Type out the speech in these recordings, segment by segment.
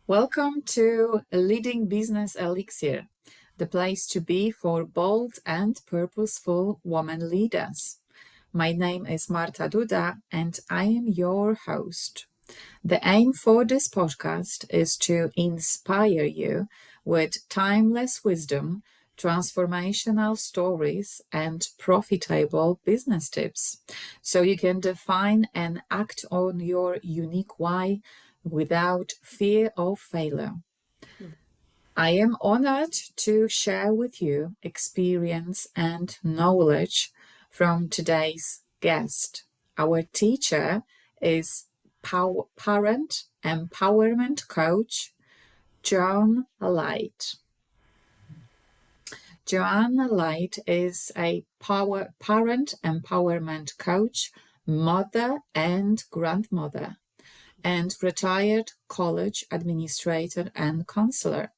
Welcome to Leading Business Elixir, the place to be for bold and purposeful women leaders. My name is Marta Duda, and I am your host. The aim for this podcast is to inspire you with timeless wisdom, transformational stories, and profitable business tips so you can define and act on your unique why without fear of failure. I am honored to share with you experience and knowledge from today's guest. Our teacher is parent empowerment coach Joanne Light. Joanne Light is a parent empowerment coach, mother and grandmother, and retired college administrator and counselor.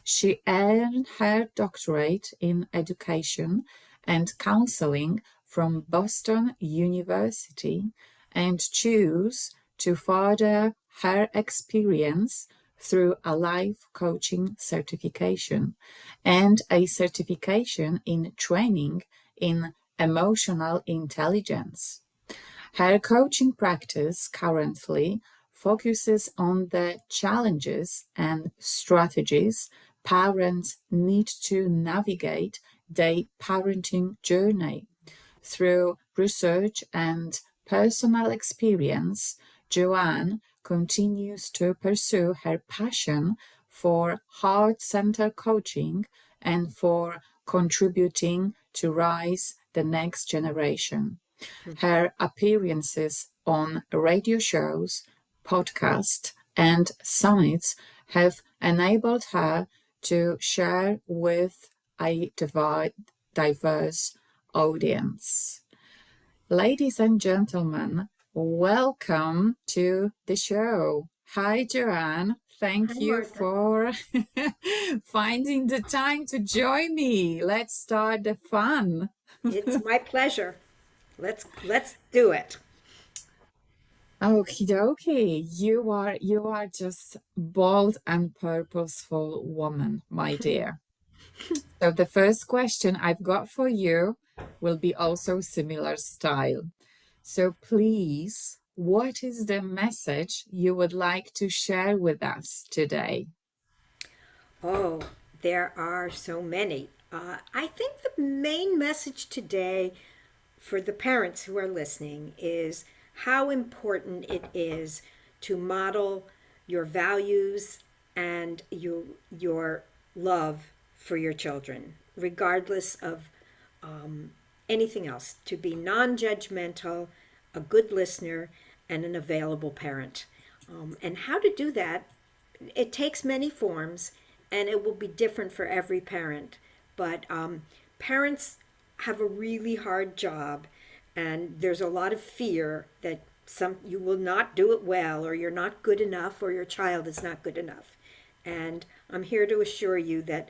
She earned her doctorate in education and counseling from Boston University and chose to further her experience through a life coaching certification and a certification in training in emotional intelligence. Her coaching practice currently focuses on the challenges and strategies parents need to navigate their parenting journey. Through research and personal experience, Joanne continues to pursue her passion for heart centered coaching and for contributing to raise the next generation. Her appearances on radio shows, podcasts, and summits have enabled her to share with a diverse audience. Ladies and gentlemen, welcome to the show. Hi, Joanne. Hi, Thank you Martha. for finding the time to join me. Let's start the fun. It's my pleasure. Let's do it. Okie dokie. You are just bold and purposeful woman, my dear. So the first question I've got for you will be also similar style. So please, what is the message you would like to share with us today? Oh, there are so many. I think the main message today for the parents who are listening is how important it is to model your values and your love for your children, regardless of anything else. To be non-judgmental, a good listener, and an available parent. And how to do that, it takes many forms, and it will be different for every parent. But parents have a really hard job, and there's a lot of fear that some you will not do it well, or you're not good enough, or your child is not good enough. And I'm here to assure you that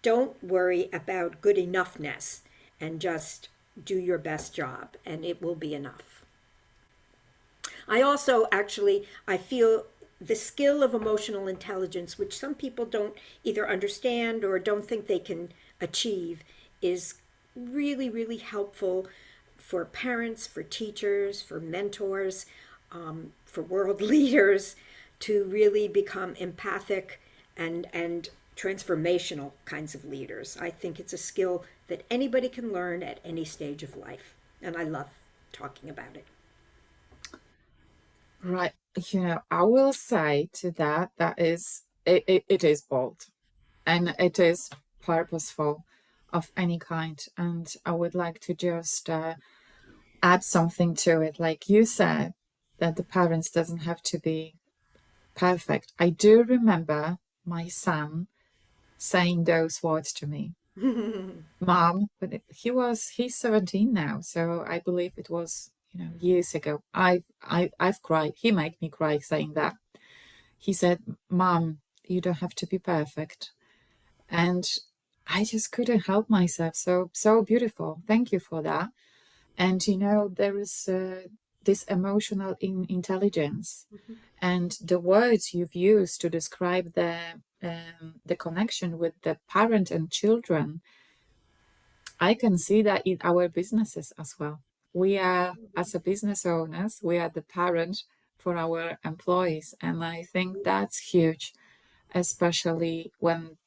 don't worry about good enoughness, and just do your best job, and it will be enough. I also actually I feel the skill of emotional intelligence, which some people don't either understand or don't think they can achieve, is really, really helpful for parents, for teachers, for mentors, for world leaders to really become empathic and transformational kinds of leaders. I think it's a skill that anybody can learn at any stage of life, and I love talking about it. Right. I will say to that, it is bold and it is purposeful of any kind. And I would like to just add something to it. Like you said, that the parents doesn't have to be perfect. I do remember my son saying those words to me, Mom, but he's 17 now, so I believe it was, years ago. I've cried. He made me cry saying that. He said, Mom, you don't have to be perfect. And I just couldn't help myself. So beautiful. Thank you for that. And there is this emotional intelligence Mhm. and the words you've used to describe the connection with the parent and children. I can see that in our businesses as well. We are, as a business owners, we are the parent for our employees, and I think that's huge, especially when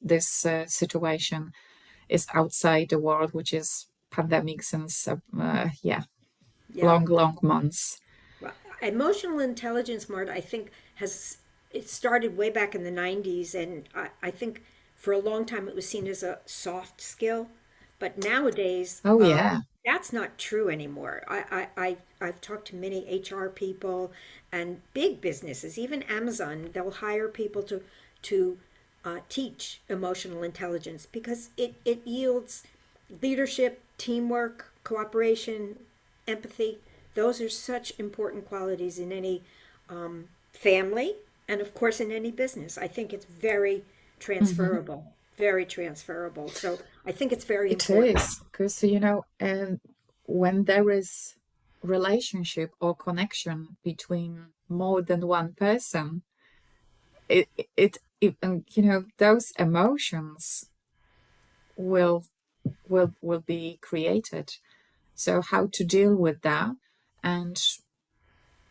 this situation is outside the world, which is pandemic since Yeah. long months. Well, emotional intelligence, Marta, I think has it started way back in the 90s, and I think for a long time it was seen as a soft skill, but nowadays Oh yeah. that's not true anymore. I've talked to many HR people and big businesses, even Amazon. They'll hire people to teach emotional intelligence because it yields leadership, teamwork, cooperation, empathy. Those are such important qualities in any family and, of course, in any business. I think it's Hmm. very transferable. So I think it's very It important. is because when there is relationship or connection between more than one person, those emotions will will be created. So how to deal with that, and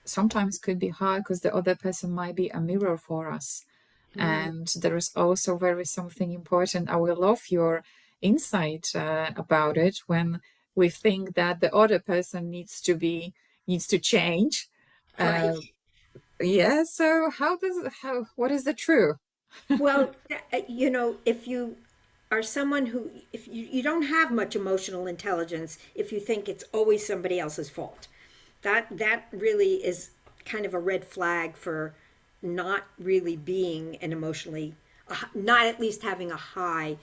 sometimes could be hard because the other person might be a mirror for us. Mm, And there is also very something important. I will love your insight about it when we think that the other person needs to change. right. Uh, yeah. So how what is the truth? Well, if you are someone who, if you don't have much emotional intelligence, if you think it's always somebody else's fault, that really is kind of a red flag for not really being an emotionally, not at least having a high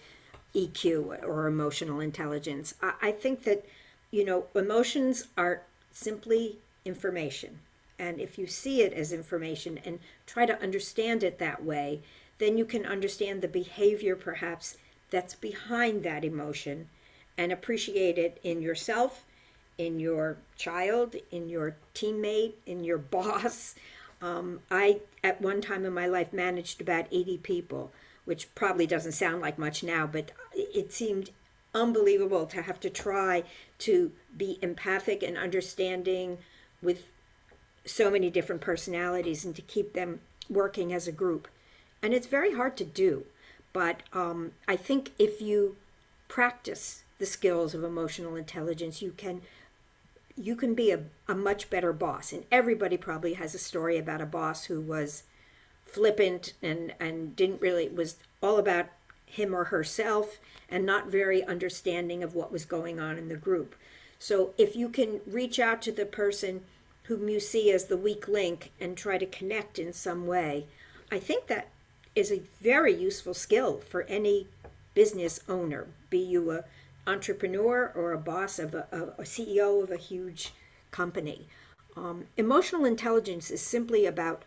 EQ or emotional intelligence. I think that, emotions are simply information. And if you see it as information and try to understand it that way, then you can understand the behavior perhaps that's behind that emotion and appreciate it in yourself, in your child, in your teammate, in your boss. I, at one time in my life, managed about 80 people, which probably doesn't sound like much now, but it seemed unbelievable to have to try to be empathic and understanding with so many different personalities and to keep them working as a group. And it's very hard to do. But I think if you practice the skills of emotional intelligence, you can be a much better boss. And everybody probably has a story about a boss who was flippant and didn't really, was all about him or herself and not very understanding of what was going on in the group. So if you can reach out to the person whom you see as the weak link and try to connect in some way, I think that is a very useful skill for any business owner, be you a entrepreneur or a boss of a CEO of a huge company. Emotional intelligence is simply about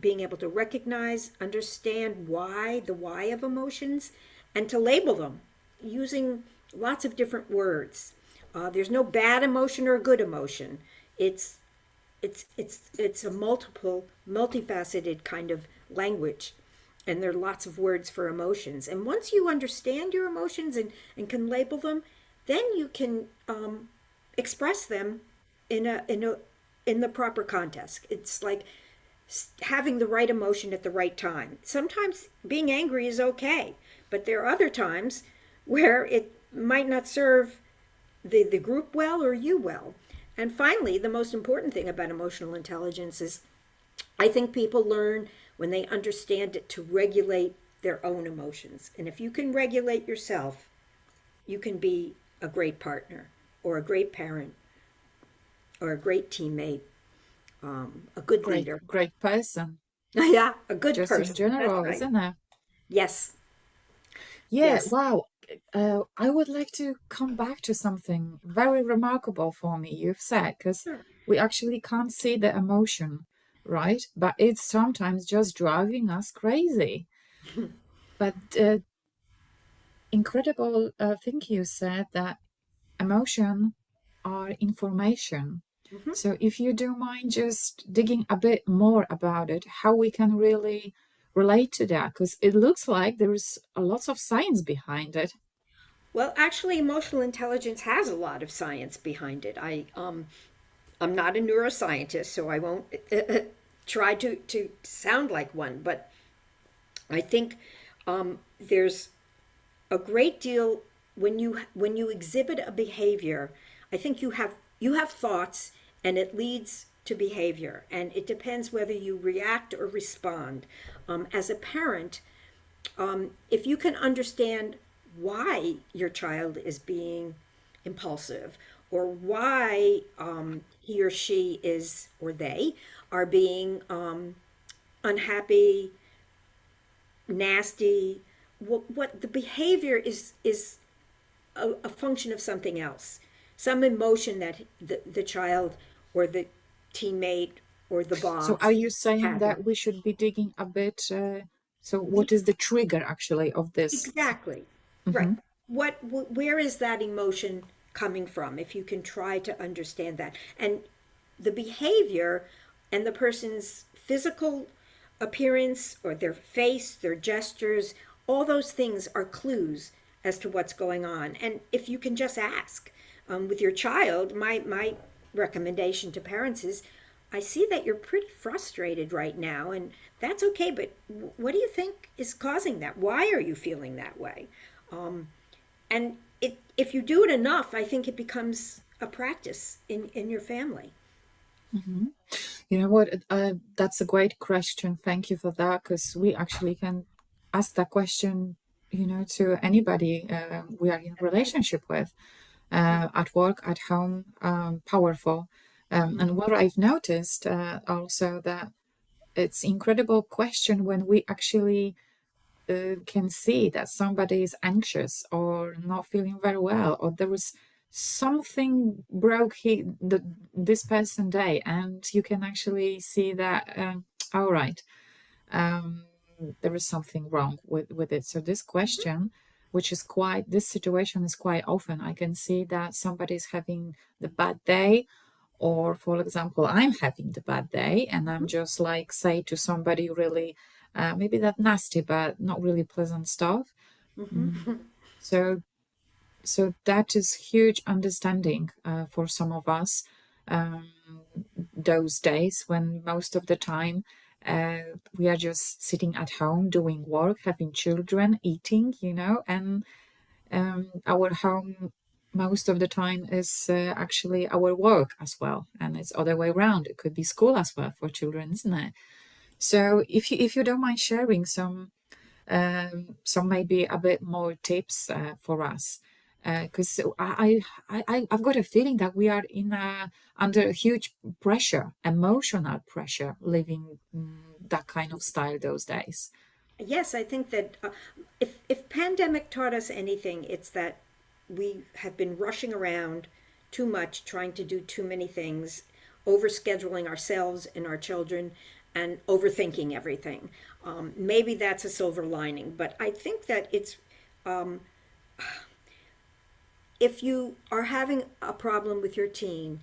being able to recognize, understand the why of emotions, and to label them using lots of different words. There's no bad emotion or good emotion. It's it's a multifaceted kind of language, and there are lots of words for emotions. And once you understand your emotions and can label them, then you can express them in the proper context. It's like having the right emotion at the right time. Sometimes being angry is okay, but there are other times where it might not serve the group well or you well. And finally, the most important thing about emotional intelligence is I think people learn when they understand it to regulate their own emotions. And if you can regulate yourself, you can be a great partner or a great parent or a great teammate, a good leader. Great person, Yeah, a good just in person. That's general, right. isn't it? Yes, Yeah. yes. Wow. I would like to come back to something very remarkable for me you've said, because Sure. we actually can't see the emotion, right? But it's sometimes just driving us crazy. But incredible thing you said that emotion are information. Mhm. So if you don't mind just digging a bit more about it, how we can really relate to that, because it looks like there's a lots of science behind it. Well, actually, emotional intelligence has a lot of science behind it. I'm not a neuroscientist, so I won't try to sound like one, but I think there's a great deal when you exhibit a behavior. I think you have thoughts, and it leads to behavior, and it depends whether you react or respond. As a parent, if you can understand why your child is being impulsive, or why he or she is, or they are being unhappy, nasty, what the behavior is a function of something else, some emotion that the child or the teammate or the So are boss you saying having. that we should be digging a bit? So The, what is the trigger actually of this? exactly. Right. Mm-hmm. Where is that emotion coming from? If you can try to understand that. And the behavior and the person's physical appearance or their face, their gestures, all those things are clues as to what's going on. And if you can just ask with your child, my recommendation to parents is I see that you're pretty frustrated right now, and that's okay, but what do you think is causing that? Why are you feeling that way? And if you do it enough, I think it becomes a practice in your family. Mm-hmm. You know what? That's a great question. Thank you for that, because we actually can ask that question, to anybody we are in Right. relationship with, at work, at home. Powerful. And what I've noticed also that it's incredible question when we actually can see that somebody is anxious or not feeling very well, or there was something broke this person day, and you can actually see that, all right, um, there is something wrong with it. So this question, which is quite, this situation is quite often, I can see that somebody is having the bad day, or for example, I'm having the bad day and I'm just like say to somebody really, maybe that nasty but not really pleasant stuff. Mm. Mm-hmm. so so that is huge understanding for some of us, um, those days when most of the time we are just sitting at home doing work, having children, eating, and our home most of the time is actually our work as well, and it's other way around. It could be school as well for children, isn't it? So if you don't mind sharing some maybe a bit more tips for us, because I've got a feeling that we are under a huge pressure, emotional pressure, living that kind of style those days. Yes, I think that if pandemic taught us anything, it's that we have been rushing around too much, trying to do too many things, overscheduling ourselves and our children, and overthinking everything. Maybe that's a silver lining, but I think that it's if you are having a problem with your teen,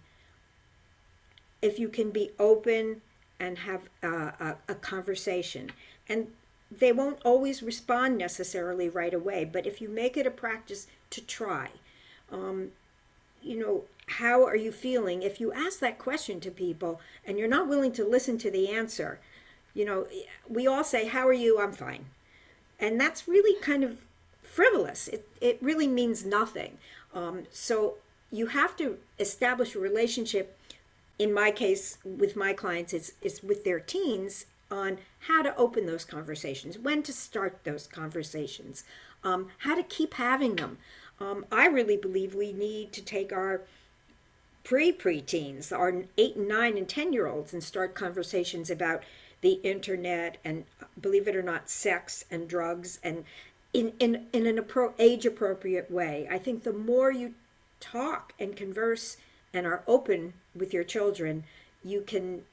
if you can be open and have a conversation, and they won't always respond necessarily right away, but if you make it a practice to try, how are you feeling? If you ask that question to people and you're not willing to listen to the answer, we all say, "How are you?" "I'm fine." And that's really kind of frivolous. It really means nothing. So you have to establish a relationship. In my case, with my clients, is with their teens on how to open those conversations, when to start those conversations, how to keep having them. I really believe we need to take our preteens, our 8 and 9 and 10-year-olds, and start conversations about the internet and, believe it or not, sex and drugs, and in an age appropriate way. I think the more you talk and converse and are open with your children, you can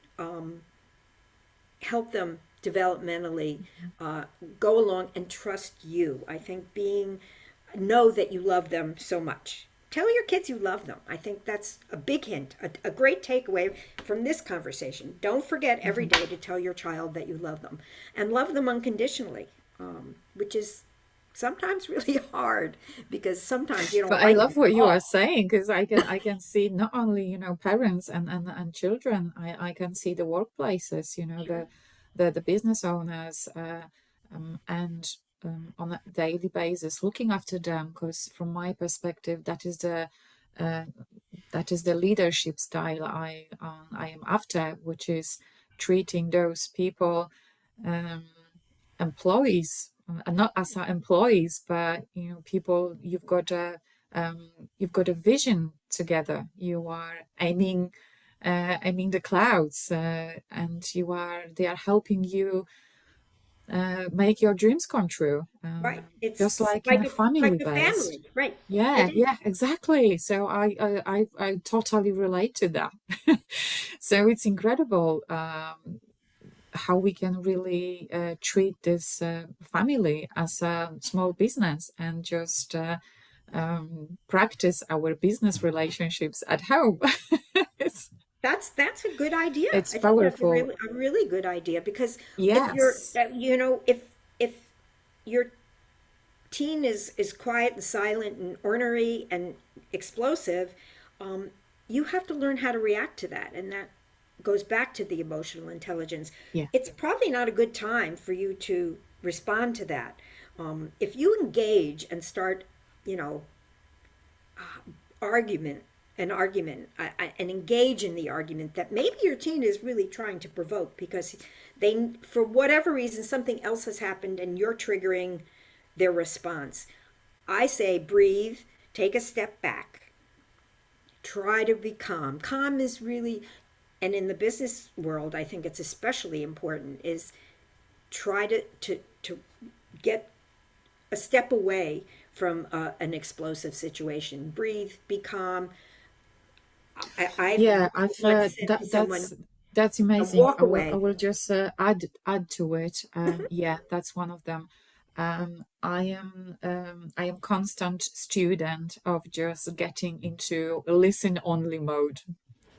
help them developmentally go along and trust you. I think know that you love them so much. tell your kids you love them. I think that's a big hint, a great takeaway from this conversation. Don't forget every Mhm. day to tell your child that you love them and love them unconditionally, which is sometimes really hard because sometimes you don't But I like love them at what you are all. saying because I can see not only, parents and children. I can see the workplaces, Sure. the business owners, and on a daily basis looking after them. Because from my perspective, uh, that is the leadership style I am after, which is treating those people, um, employees, not as our employees, but people you've got a vision together. You are aiming the clouds, and they are helping you make your dreams come true, Right. just It's like in a family like a based. family. Right. Yeah, It is. yeah, exactly. So I totally relate to that. So it's incredible, how we can really treat this family as a small business and just practice our business relationships at home. it's, That's a good idea. it's I think that's powerful. a really good idea because if you're Yes. if your teen is quiet and silent and ornery and explosive, um, you have to learn how to react to that, and that goes back to the emotional intelligence. Yeah. It's probably not a good time for you to respond to that. If you engage and start, you know, argument and engage in the argument that maybe your teen is really trying to provoke because they, for whatever reason, something else has happened and you're triggering their response. I say breathe, take a step back, try to be calm. Calm is really, and in the business world I think it's especially important, is try to get a step away from an explosive situation. Breathe, be calm. I've Yeah, I've once said that to someone, that's amazing. walk I away. will just add to it. Yeah, that's one of them. I am constant student of just getting into listen only mode.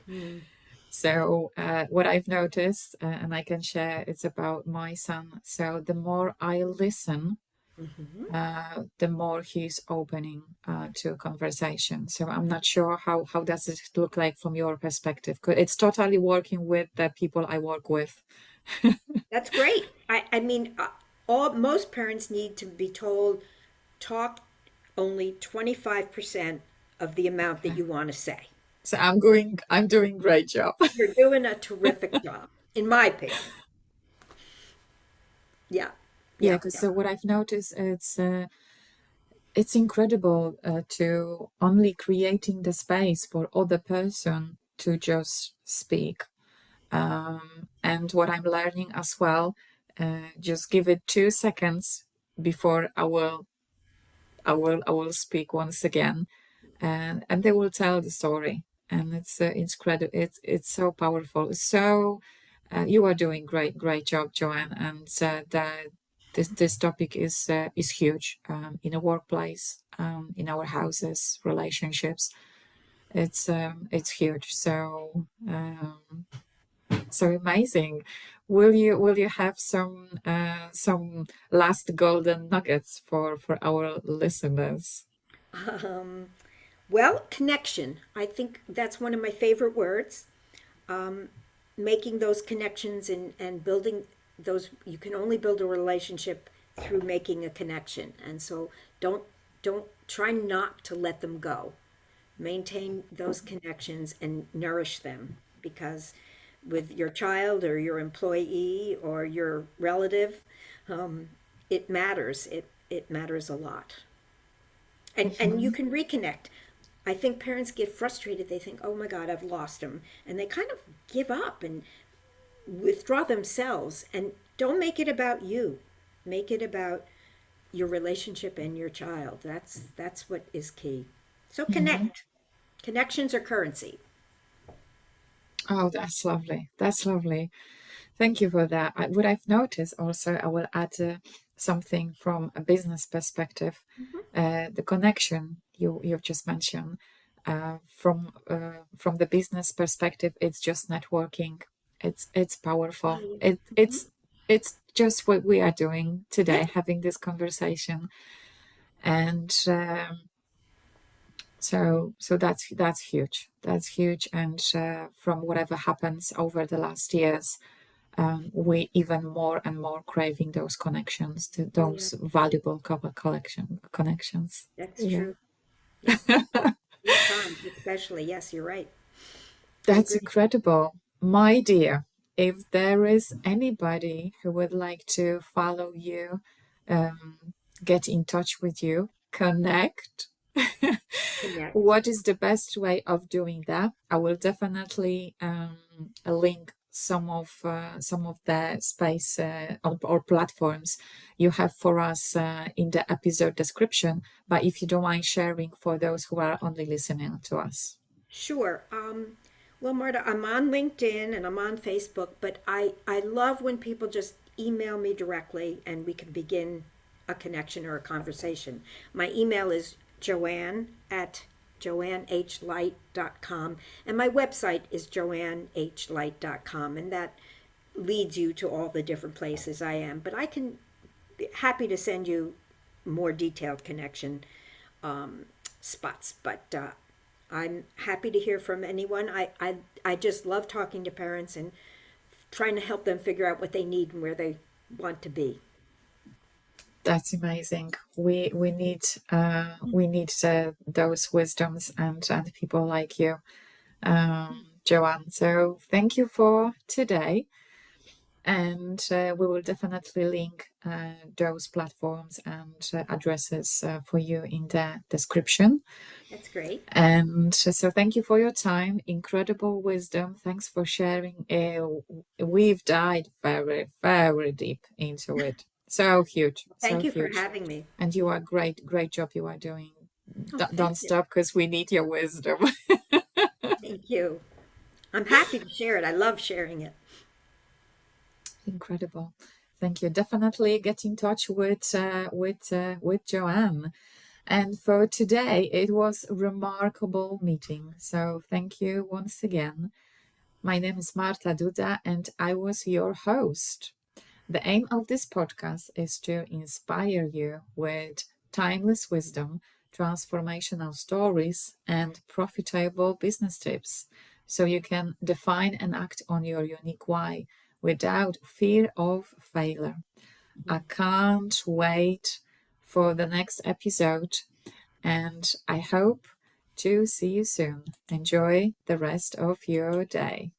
Mm, So what I've noticed, and I can share, it's about my son. So the more I listen, mhm. the more he's opening to conversation. So I'm not sure how does it look like from your perspective. It's totally working with the people I work with. That's great. I mean, all most parents need to be told, talk only 25% of the amount that Okay. you want to say. So I'm doing great job. You're doing a terrific job, in my opinion. Yeah, Yeah, yeah, because yeah. so what I've noticed, it's incredible to only creating the space for other person to just speak. And what I'm learning as well, just give it 2 seconds before I will speak once again, and they will tell the story, and it's credible. It's so powerful. So you are doing great job, Joanne, and this topic is huge, in a workplace, in our houses, relationships. It's huge. So so amazing. Will you have some last golden nuggets for our listeners? Um, well, connection. I think that's one of my favorite words. Um, Making those connections and building those, you can only build a relationship through making a connection. And so don't don't try not to let them go. Maintain those connections and nourish them, because with your child or your employee or your relative, um, it matters. It matters a lot. And you Mhm. can reconnect. I think parents get frustrated. They think, "Oh my God, I've lost him," and they kind of give up and withdraw themselves. And don't make it about you. Make it about your relationship and your child. That's what is key. So Mhm. connect. Connections are currency. Oh, that's lovely. That's lovely. Thank you for that. What I've noticed also, I will add something from a business perspective. The connection. you've just mentioned. From the business perspective, it's just networking. It's powerful. Oh, It's just what we are doing yeah. today, having this conversation, and so that's huge. That's huge. And from whatever happens over the last years, we even more and more craving those connections, to Oh, yeah. those valuable collection connections. That's Yeah. true. Yeah. These times, especially. Yes, you're right. I That's agree. incredible. My dear, if there is anybody who would like to follow you, get in touch with you, connect, Connect. what is the best way of doing that? I will definitely link some of the space or platforms you have for us in the episode description. But if you don't mind sharing for those who are only listening to us. Sure. Well, Marta, I'm on LinkedIn and I'm on Facebook, but I love when people just email me directly and we can begin a connection or a conversation. My email is joannehlight.com, and my website is joannehlight.com, and that leads you to all the different places I am. But I can be happy to send you more detailed connection spots. But I'm happy to hear from anyone. I just love talking to parents and trying to help them figure out what they need and where they want to be. That's amazing. We need those wisdoms and people like you, Joanne. So thank you for today, and we will definitely link those platforms and addresses for you in the description. That's great. And so thank you for your time, incredible wisdom. Thanks for sharing. We've dived very, very deep into it. So huge, so Thank you for huge. having me. And you are great, great job you are doing. Oh, Don't thank you. stop because we need your wisdom. Thank you. I'm happy to share it. I love sharing it. Incredible. Thank you. Definitely get in touch with Joanne. And for today, it was a remarkable meeting. So thank you once again. My name is Marta Duda, and I was your host. The aim of this podcast is to inspire you with timeless wisdom, transformational stories, and profitable business tips so you can define and act on your unique why without fear of failure. I can't wait for the next episode, and I hope to see you soon. Enjoy the rest of your day.